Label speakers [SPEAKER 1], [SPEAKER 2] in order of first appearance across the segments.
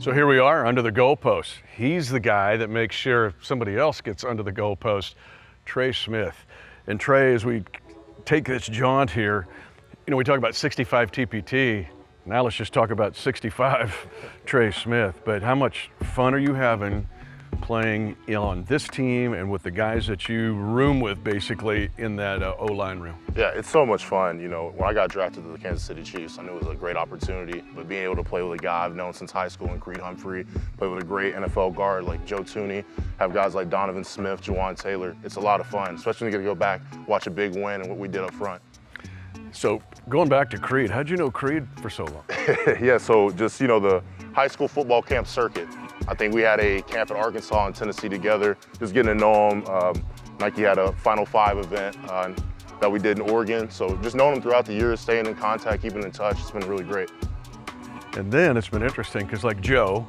[SPEAKER 1] So here we are, under the goalpost. He's the guy that makes sure somebody else gets under the goalpost, Trey Smith. And Trey, as we take this jaunt here, we talk about 65 TPT. Now let's just talk about 65 Trey Smith. But how much fun are you having playing on this team and with the guys that you room with basically in that O-line room?
[SPEAKER 2] Yeah, it's so much fun. When I got drafted to the Kansas City Chiefs, I knew it was a great opportunity, but being able to play with a guy I've known since high school in Humphrey, play with a great NFL guard like Joe Tooney, have guys like Donovan Smith, Jawan Taylor, it's a lot of fun, especially when you get to go back, watch a big win and what we did up front.
[SPEAKER 1] So going back to Creed, how'd you know Creed for so long?
[SPEAKER 2] Yeah, so just, the high school football camp circuit. I think we had a camp in Arkansas and Tennessee together, just getting to know him. Nike had a Final Five event that we did in Oregon. So just knowing him throughout the years, staying in contact, keeping in touch, it's been really great.
[SPEAKER 1] And then it's been interesting because like Joe,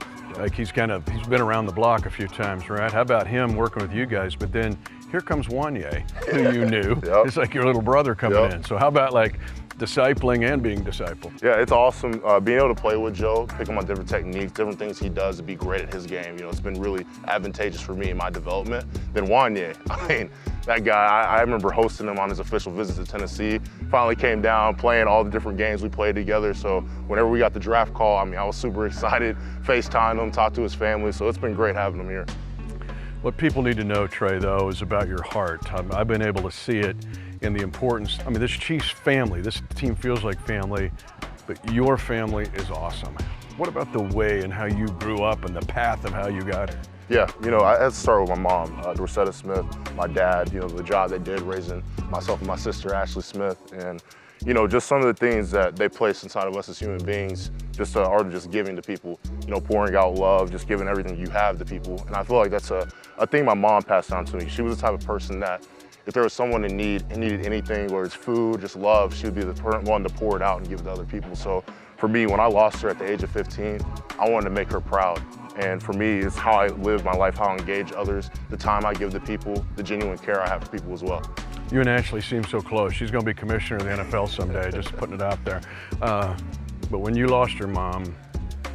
[SPEAKER 1] he's been around the block a few times, right? How about him working with you guys? But then here comes Wanye, who you knew.
[SPEAKER 2] Yep.
[SPEAKER 1] It's like your little brother coming
[SPEAKER 2] Yep.
[SPEAKER 1] in. So how about like discipling and being discipled?
[SPEAKER 2] Yeah, it's awesome being able to play with Joe, pick him on different techniques, different things he does to be great at his game. It's been really advantageous for me in my development. Then Wanye, that guy, I remember hosting him on his official visit to Tennessee. Finally came down, playing all the different games we played together. So whenever we got the draft call, I was super excited, FaceTimed him, talked to his family. So it's been great having him here.
[SPEAKER 1] What people need to know, Trey, though, is about your heart. I've been able to see it in the importance. This Chiefs family, this team feels like family, but your family is awesome. What about the way and how you grew up and the path of how you got here?
[SPEAKER 2] Yeah, I had to start with my mom, Dorcetta Smith, my dad, the job they did raising myself and my sister, Ashley Smith, and just some of the things that they place inside of us as human beings, just are just giving to people, pouring out love, just giving everything you have to people. And I feel like that's a thing my mom passed down to me. She was the type of person that if there was someone in need and needed anything, whether it's food, just love, she would be the one to pour it out and give it to other people. So for me, when I lost her at the age of 15, I wanted to make her proud. And for me, it's how I live my life, how I engage others, the time I give to people, the genuine care I have for people as well.
[SPEAKER 1] You and Ashley seem so close. She's going to be commissioner of the NFL someday, just putting it out there. But when you lost your mom,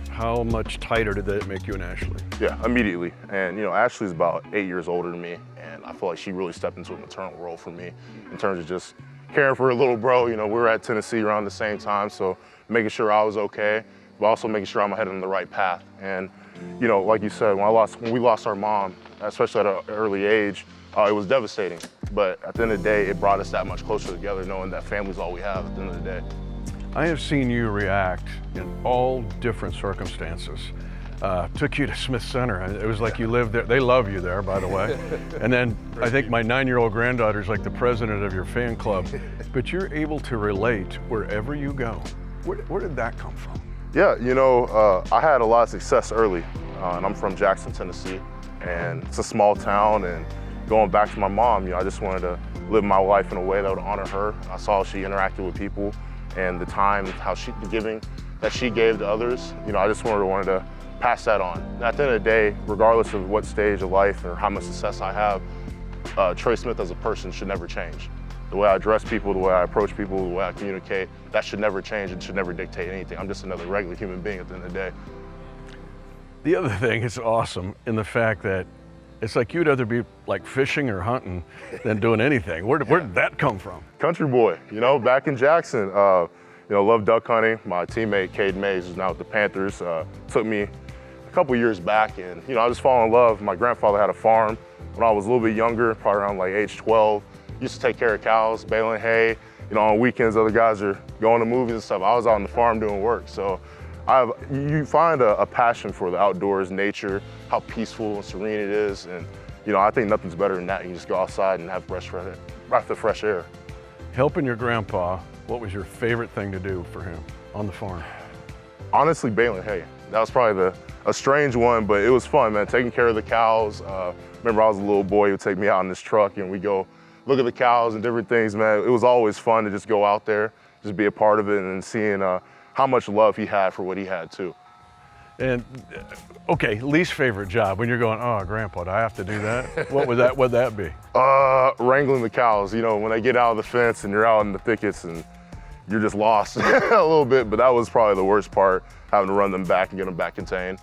[SPEAKER 1] how much tighter did that make you and Ashley?
[SPEAKER 2] Yeah, immediately. And Ashley's about 8 years older than me, and I feel like she really stepped into a maternal role for me in terms of just caring for her little bro. We were at Tennessee around the same time, so making sure I was okay, but also making sure I'm headed on the right path. And like you said, when we lost our mom, especially at an early age, it was devastating. But at the end of the day, it brought us that much closer together, knowing that family's all we have at the end of the day.
[SPEAKER 1] I have seen you react in all different circumstances. Took you to Smith Center. It was like you lived there. They love you there, by the way. And then I think my 9-year-old granddaughter's like the president of your fan club. But you're able to relate wherever you go. Where did that come from?
[SPEAKER 2] Yeah, I had a lot of success early. And I'm from Jackson, Tennessee. And it's a small town. And going back to my mom, I just wanted to live my life in a way that would honor her. I saw she interacted with people and the time, the giving that she gave to others. I just wanted to pass that on. And at the end of the day, regardless of what stage of life or how much success I have, Trey Smith as a person should never change. The way I address people, the way I approach people, the way I communicate, that should never change and should never dictate anything. I'm just another regular human being at the end of the day.
[SPEAKER 1] The other thing is awesome in the fact that it's like you'd rather be like fishing or hunting than doing anything. Where did that come from?
[SPEAKER 2] Country boy, back in Jackson, love duck hunting. My teammate, Cade Mays, who's now with the Panthers, took me a couple years back, and I just fell in love. My grandfather had a farm when I was a little bit younger, probably around like age 12. Used to take care of cows, baling hay. On weekends, other guys are going to movies and stuff. I was out on the farm doing work. So you find a passion for the outdoors, nature, how peaceful and serene it is. And, I think nothing's better than that. You can just go outside and have breath of fresh air.
[SPEAKER 1] Helping your grandpa, what was your favorite thing to do for him on the farm?
[SPEAKER 2] Honestly, baling hay. That was probably a strange one, but it was fun, man. Taking care of the cows. Remember, I was a little boy, he would take me out in this truck and we go look at the cows and different things, man. It was always fun to just go out there, just be a part of it, and seeing how much love he had for what he had too.
[SPEAKER 1] And okay, least favorite job when you're going, oh, Grandpa, do I have to do that? What'd that be?
[SPEAKER 2] Wrangling the cows. When they get out of the fence and you're out in the thickets and you're just lost a little bit, but that was probably the worst part, having to run them back and get them back contained.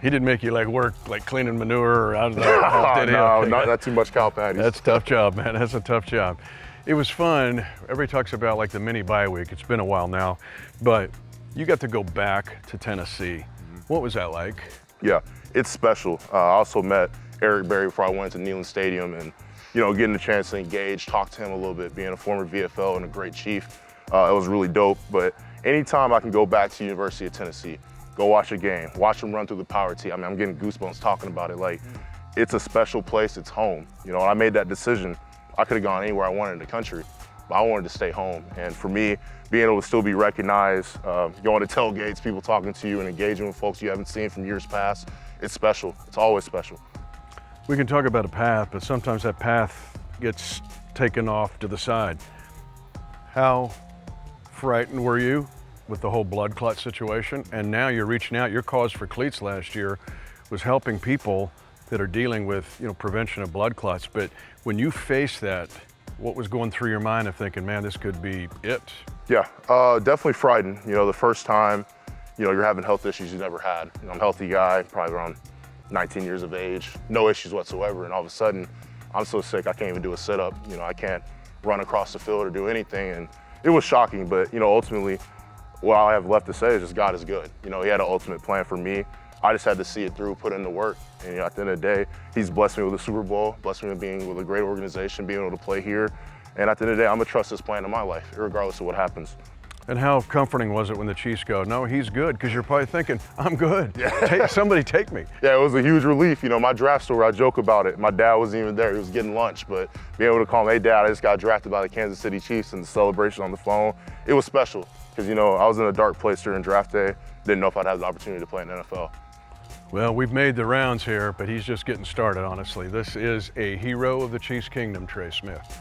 [SPEAKER 1] He didn't make you like work like cleaning manure or out of the house, did he?
[SPEAKER 2] No,
[SPEAKER 1] Okay.
[SPEAKER 2] not too much cow patties.
[SPEAKER 1] That's a tough job, man. That's a tough job. It was fun. Everybody talks about like the mini bye week. It's been a while now, but you got to go back to Tennessee. What was that like?
[SPEAKER 2] Yeah, it's special. I also met Eric Berry before I went to Neyland Stadium, and getting a chance to engage, talk to him a little bit, being a former VFL and a great Chief, it was really dope. But anytime I can go back to University of Tennessee, go watch a game, watch them run through the power tee. I mean, I'm getting goosebumps talking about it. Like, it's a special place. It's home. When I made that decision, I could have gone anywhere I wanted in the country, but I wanted to stay home. And for me, being able to still be recognized, going to tailgates, people talking to you and engaging with folks you haven't seen from years past, it's special. It's always special.
[SPEAKER 1] We can talk about a path, but sometimes that path gets taken off to the side. How frightened were you with the whole blood clot situation? And now you're reaching out. Your cause for cleats last year was helping people that are dealing with prevention of blood clots. But when you face that, what was going through your mind of thinking, man, this could be it?
[SPEAKER 2] Yeah, definitely frightened. The first time, you're having health issues you never had. I'm a healthy guy, probably around 19 years of age, no issues whatsoever. And all of a sudden, I'm so sick, I can't even do a sit-up. I can't run across the field or do anything. And it was shocking, but ultimately, what I have left to say is just God is good. He had an ultimate plan for me. I just had to see it through, put in the work. And at the end of the day, he's blessed me with a Super Bowl, blessed me with being with a great organization, being able to play here. And at the end of the day, I'm gonna trust his plan in my life, regardless of what happens.
[SPEAKER 1] And how comforting was it when the Chiefs go, no, he's good? Because you're probably thinking, I'm good. Yeah. Somebody take me.
[SPEAKER 2] Yeah, it was a huge relief. My draft story, I joke about it. My dad wasn't even there. He was getting lunch, but being able to call him, hey, Dad, I just got drafted by the Kansas City Chiefs, and the celebration on the phone, it was special. Because, I was in a dark place during draft day. Didn't know if I'd have the opportunity to play in the NFL.
[SPEAKER 1] Well, we've made the rounds here, but he's just getting started, honestly. This is a hero of the Chiefs Kingdom, Trey Smith.